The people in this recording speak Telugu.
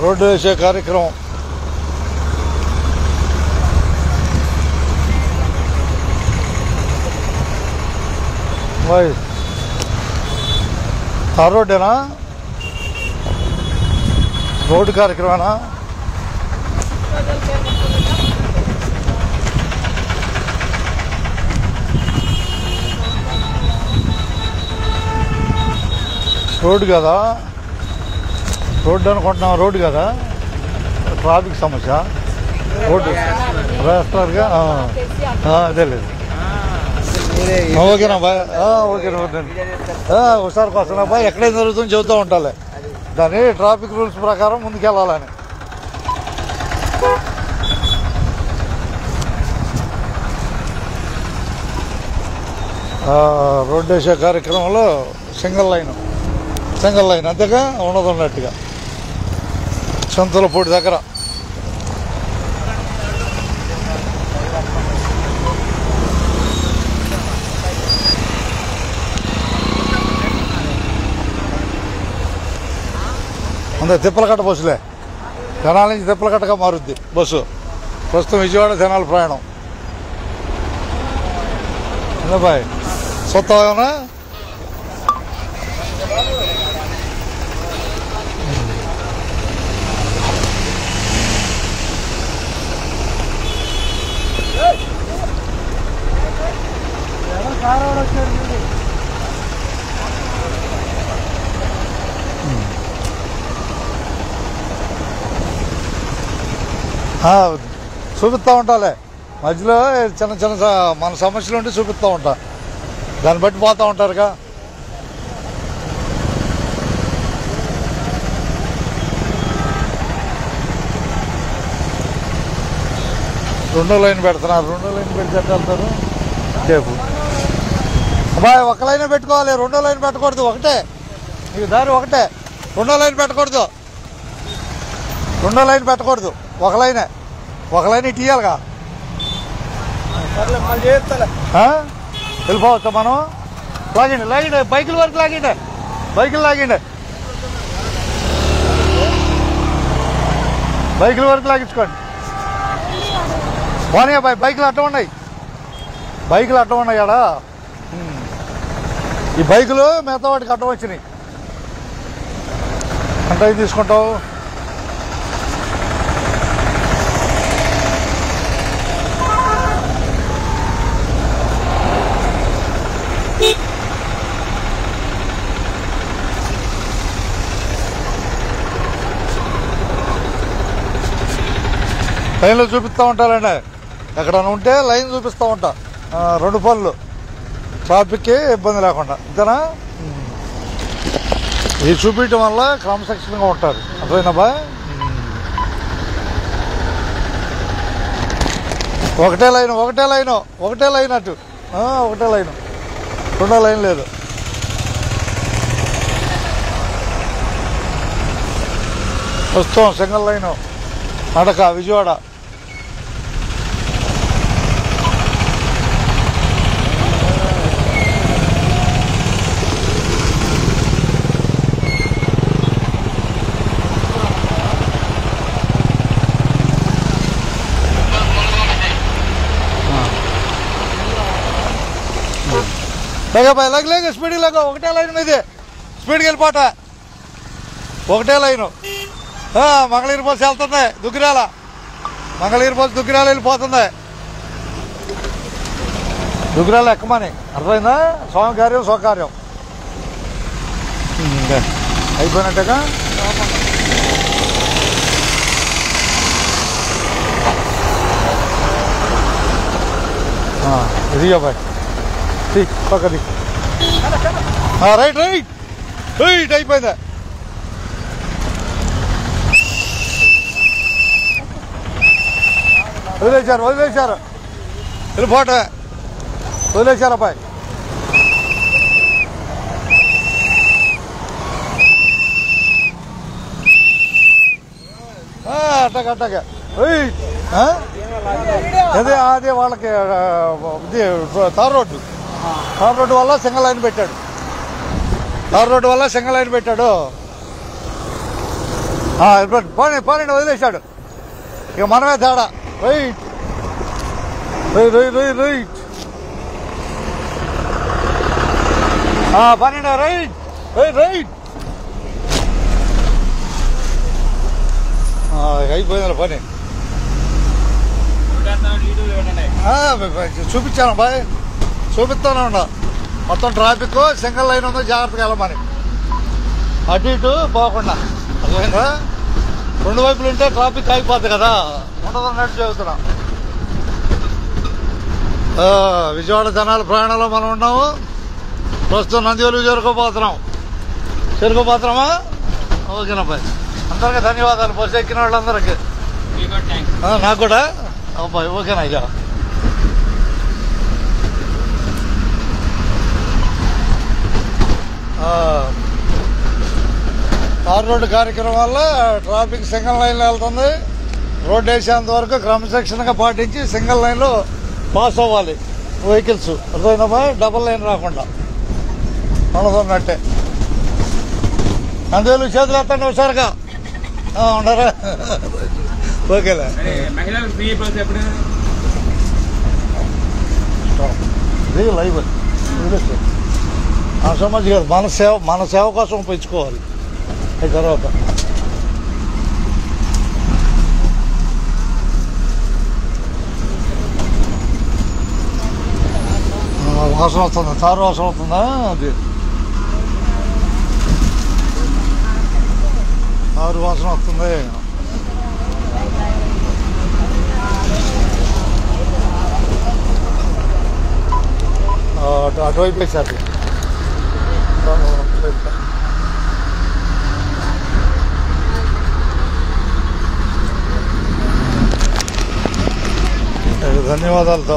రోడ్డు వేసే కార్యక్రమం. ఆ రోడ్డేనా? రోడ్డు కార్యక్రమేనా? రోడ్డు కదా, రోడ్డు అనుకుంటున్నాం. రోడ్డు కదా, ట్రాఫిక్ సమస్య. రోడ్డు వేస్తారుగా, అదే లేదు. ఓకేనా బాయ్, ఓకేనా. ఒకసారి వస్తున్నా బాయ్, ఎక్కడేం జరుగుతుందో చెబుతూ ఉంటాలే. దాని ట్రాఫిక్ రూల్స్ ప్రకారం ముందుకెళ్ళాలని. రోడ్డు వేసే కార్యక్రమంలో సింగిల్ లైన్ అంతేగా ఉన్నట్టుగా సంతులపూడి దగ్గర. అంతే తిప్పలకట్ట బస్సులే. తెనాలి నుంచి తిప్పలకట్టగా మారుద్ది బస్సు. ప్రస్తుతం విజయవాడ తెనాలి ప్రయాణం. బాయ్ సొత్తమేనా? చూపిస్తూ ఉంటాలే మధ్యలో చిన్న మన సమస్యలు ఉంటే చూపిస్తూ ఉంటా. దాన్ని బట్టి పోతూ ఉంటారుగా. రెండో లైన్ పెడుతున్నారు. రెండో లైన్ పెడితే వెళ్తారు సేపు. అబ్బాయి ఒక లైన్ పెట్టుకోవాలి, రెండో లైన్ పెట్టకూడదు. ఒకటే నీకు దారి ఒకటే. రెండో లైన్ పెట్టకూడదు, రెండో లైన్ పెట్టకూడదు. ఒక లైన్ ఇటీయాలిగా. వెళ్ళిపోవచ్చా మనం? లాగండి బైకుల వరకు లాగండి. బైకుల వరకు లాగించుకోండి. పోనీ అబ్బాయి, బైకులు అడ్డం ఉన్నాయి ఆడ. ఈ బైకులు మిగతా వాటికి అడ్డం వచ్చినాయి. ఎంత తీసుకుంటావు? లైన్లో చూపిస్తూ ఉంటారండి. ఎక్కడైనా ఉంటే లైన్ చూపిస్తూ ఉంటా. 2 పనులు ట్రాఫిక్కి ఇబ్బంది లేకుండా. అంతేనా? ఇది చూపించడం వల్ల క్రమశిక్షణగా ఉంటారు. అర్థమైనా బా? ఒకటే లైన్ అటు. ఒకటే లైన్, రెండో లైన్ లేదు. వస్తాం సింగిల్ లైను నడక విజయవాడ. లేక స్పీడ్కి లేక ఒకటే లైన్ మీదే స్పీడ్కి వెళ్ళిపోట. ఒకటే లైను. మంగళగిరి బస్సు వెళ్తుంది దుగ్గిరాల. దుగ్గిరాల వెళ్ళిపోతుంది. దుగ్గిరాల ఎక్కమని అర్థమైందా? స్వకార్యం అయిపోయినట్టుగా. ఇది బాయ్ పక్కది. రైట్ అయిపోయిందా? వదిలేశారు వెళ్ళిపోట. వదిలేశారు అబ్బాయి. అట్టగా అదే వాళ్ళకి తార్ రోడ్డు వల్ల సింగిల్ లైన్ పెట్టాడు. పోనీ పోనీ వదిలేశాడు. ఇక మనమే తేడా. రైట్ రైట్ పని రైట్ రైట్ అయిపోయింది పని. చూపించాను బాయ్, చూపిస్తానే ఉన్నా. మొత్తం ట్రాఫిక్ సింగిల్ లైన్ ఉందో జాగ్రత్తగా వెళ్ళమని, అటు ఇటు పోకుండా. అర్థమైందా? రెండు వైపులు ఉంటే ట్రాఫిక్ అయిపోద్ది కదా, ఉండదన్నట్టు చెబుతున్నా. విజయవాడ జనాల ప్రయాణంలో మనం ఉన్నాము. ప్రస్తుతం నందివెలుగు చేరుకోపోతున్నామా? ఓకేనా బాయ్. అందరికీ ధన్యవాదాలు, బస్సు ఎక్కిన వాళ్ళందరికీ. నాకు కూడా అబ్బాయి ఓకేనా. ఇక తార్ రోడ్డు కార్యక్రమం వల్ల ట్రాఫిక్ సింగిల్ లైన్లో వెళ్తుంది. రోడ్డు వేసేంత వరకు క్రమశిక్షణగా పాటించి సింగిల్ లైన్లో పాస్ అవ్వాలి వెహికల్స్. అర్థమైందమ్మా? డబుల్ లైన్ రాకుండా ఉండదున్నట్టే. అందువల్ల చేతులు ఎత్తండి హుషారుగా ఉండరా? ఓకేలే. లైవ్ ఆ సమాజ్ కాదు, మన సేవ కోసం పెంచుకోవాలి. అది తర్వాత వాసన వస్తుందా? తారు వాసన వస్తుందా? అది తారు వాసన వస్తుంది. అటువైపు వేసారు. ధన్యవాదాలతో